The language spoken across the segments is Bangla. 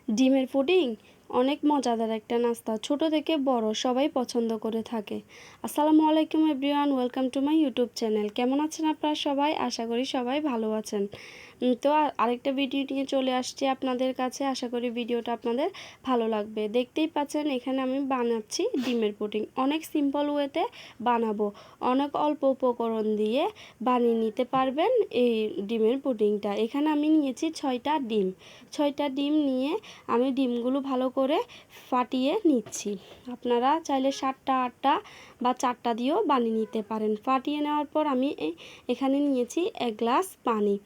ডিমের পুডিং অনেক মজাদার একটা নাস্তা, ছোট থেকে বড় সবাই পছন্দ করে থাকে। আসসালামু আলাইকুম everyone, welcome to my YouTube channel. কেমন আছেন আপনারা সবাই? আশা করি সবাই ভালো আছেন। তো আরেকটা ভিডিও নিয়ে চলে আসছি আপনাদের কাছে। আশা করি ভিডিওটা আপনাদের ভালো লাগবে। দেখতেই পাচ্ছেন এখানে আমি বানাচ্ছি ডিমের পুডিং। অনেক সিম্পল ওয়েতে বানাবো, অনেক অল্প উপকরণ দিয়ে বানিয়ে নিতে পারবেন এই ডিমের পুডিংটা। এখানে আমি নিয়েছি 6টা ডিম। 6টা ডিম নিয়ে আমি ডিমগুলো ভালো করে ফাটিয়ে নিচ্ছি। আপনারা চাইলে 7টা 8টা বা 4টা দিয়েও বানিয়ে নিতে পারেন। ফাটিয়ে নেওয়ার পর আমি এখানে নিয়েছি 1 গ্লাস পানি।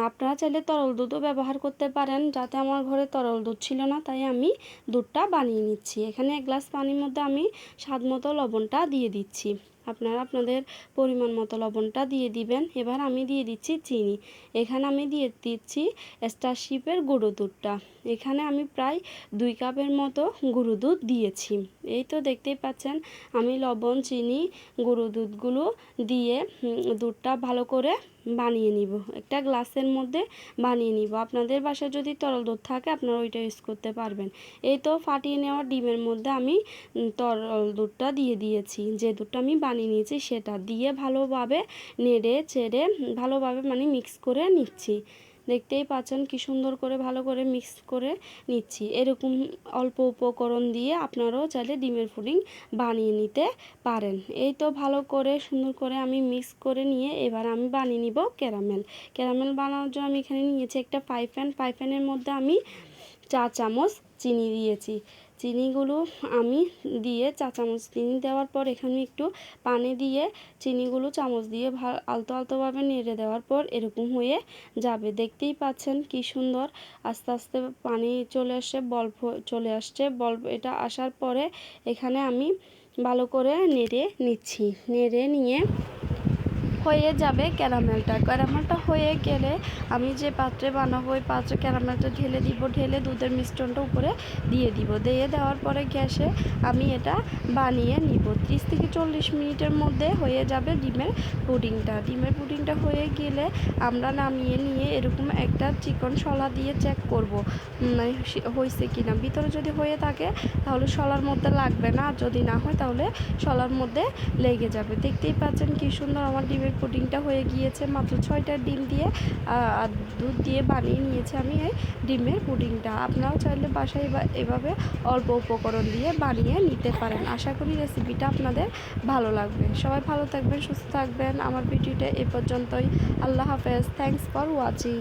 আপনারা চাইলে তরল দুধও ব্যবহার করতে পারেন। যাতে আমার ঘরে তরল দুধ ছিল না, তাই আমি দুধটা বানিয়ে নিচ্ছি। এখানে 1 গ্লাস পানির মধ্যে আমি স্বাদ মতো লবণটা দিয়ে দিচ্ছি। আপনারা আপনাদের পরিমাণ মতো লবণটা দিয়ে দিবেন। এবার আমি দিয়ে দিচ্ছি চিনি। এখানে আমি দিয়ে দিচ্ছি স্টারশিপের গুঁড়ো দুধটা। এখানে আমি প্রায় 2 কাপের মতো গুঁড়ো দুধ দিয়েছি। এই তো দেখতেই পাচ্ছেন আমি লবণ, চিনি, গুঁড়ো দুধগুলো দিয়ে দুধটা ভালো করে বানিয়ে নিব। একটা গ্লাসের মধ্যে বানিয়ে নিব। আপনাদের বাসায় যদি তরল দুধ থাকে আপনারা ওইটা ইউজ করতে পারবেন। এই তো ফাটিয়ে নেওয়া ডিমের মধ্যে আমি তরল দুধটা দিয়ে দিয়েছি। যে দুধটা আমি বানিয়ে নিয়েছি সেটা দিয়ে ভালোভাবে নেড়ে চেড়ে ভালোভাবে মিক্স করে নিচ্ছি। দেখতেই পাচ্ছেন কি সুন্দর করে ভালো করে মিক্স করে নিচ্ছি। এরকম অল্প উপকরণ দিয়ে আপনারাও চাইলে ডিমের পুডিং বানিয়ে নিতে পারেন। এই তো ভালো করে সুন্দর করে আমি মিক্স করে নিয়ে এবার আমি বানিয়ে নিব ক্যারামেল। ক্যারামেল বানানোর জন্য আমি এখানে নিয়েছি একটা ফ্রাই প্যানের মধ্যে আমি 4 চামচ চিনি দিয়েছি। চিনিগুলো আমি দিয়ে 4 চামচ চিনি দেওয়ার পর এখানে একটু পানি দিয়ে চিনিগুলো চামচ দিয়ে আলতো আলতোভাবে নেড়ে দেওয়ার পর এরকম হয়ে যাবে। দেখতেই পাচ্ছেন কি সুন্দর আস্তে আস্তে পানি চলে আসছে, বলব চলে আসছে। বলব এটা আসার পরে এখানে আমি ভালো করে নেড়ে নিচ্ছি। নেড়ে নিয়ে হয়ে যাবে ক্যারামেলটা হয়ে গেলে আমি যে পাত্রে বানাবো ওই পাত্রে ক্যারামেলটা ঢেলে দিব। ঢেলে দুধের মিশ্রণটা উপরে দিয়ে দিব। দিয়ে দেওয়ার পরে গ্যাসে আমি এটা বানিয়ে নিব। 30 থেকে 40 মিনিটের মধ্যে হয়ে যাবে ডিমের পুডিংটা হয়ে গেলে আমরা নামিয়ে নিয়ে এরকম একটা চিকন শলা দিয়ে চেক করব হয়েছে কিনা। ভিতরে যদি হয়ে থাকে তাহলে শলার মধ্যে লাগবে না, আর যদি না হয় তাহলে শলার মধ্যে লেগে যাবে। দেখতেই পাচ্ছেন কি সুন্দর আমার ডিমের পুডিংটা হয়ে গিয়েছে। মাত্র 6টা ডিম দিয়ে আর দুধ দিয়ে বানিয়ে নিয়েছি আমি এই ডিমের পুডিংটা। আপনারাও চাইলে বাসায় এভাবে অল্প উপকরণ দিয়ে বানিয়ে নিতে পারেন। আশা করি রেসিপিটা আপনাদের ভালো লাগবে। সবাই ভালো থাকবেন, সুস্থ থাকবেন। আমার ভিডিওটা এ পর্যন্তই। আল্লাহ হাফেজ। Thanks for watching.